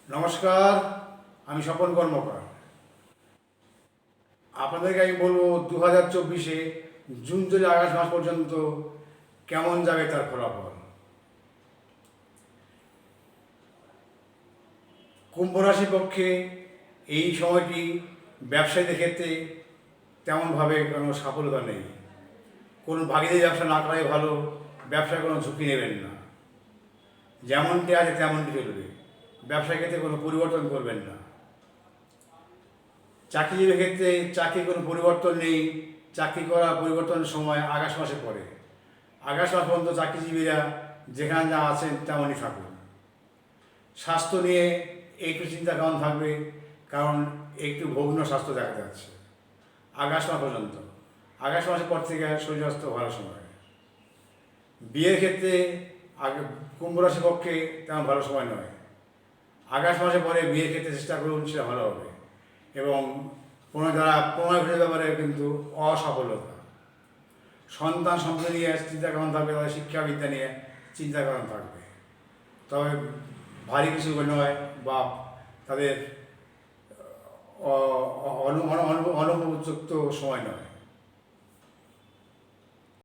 নমস্কার, আমি স্বপন কর্মকার। আপনাদেরকে আমি বলবো 2024-এ জুন জুলাই আগস্ট মাস পর্যন্ত কেমন যাবে তার ফলাফল। কুম্ভ রাশির পক্ষে এই সময়টি ব্যবসায়ীদের ক্ষেত্রে তেমনভাবে কোনো সাফল্যতা নেই। কোনো ভাগীদারি ব্যবসা না করাই ভালো, ব্যবসায় কোনো ঝুঁকি নেবেন না। যেমনটি আছে তেমনটি চলবে, ব্যবসার ক্ষেত্রে কোনো পরিবর্তন করবেন না। চাকরিজীবীর ক্ষেত্রে চাকরি কোনো পরিবর্তন নেই। চাকরি করা পরিবর্তনের সময় আগস্ট মাসে পড়ে। আগস্ট মাস পর্যন্ত চাকরিজীবীরা যেখানে যা আছেন তেমনই থাকুন। স্বাস্থ্য নিয়ে একটু চিন্তা কেমন থাকবে, কারণ একটু ভগ্ন স্বাস্থ্য দেখা যাচ্ছে আগস্ট মাস পর্যন্ত। আগস্ট মাসের পর থেকে শরীর স্বাস্থ্য ভালো সময়। বিয়ের ক্ষেত্রে আগে কুম্ভ রাশির পক্ষে তেমন ভালো সময় নয়। আগস্ট মাসে পরে বিয়ের ক্ষেত্রে চেষ্টা করুন, সেটা ভালো হবে। এবং প্রণয় ঘটের ব্যাপারে কিন্তু অসফলতা। সন্তান সম্পত্তি নিয়ে চিন্তা কেমন থাকবে, তাদের শিক্ষাবিদ্যা নিয়ে চিন্তা কেমন থাকবে। তবে ভারী কিছু নয়, বা তাদের অনুপযুক্ত সময় নয়।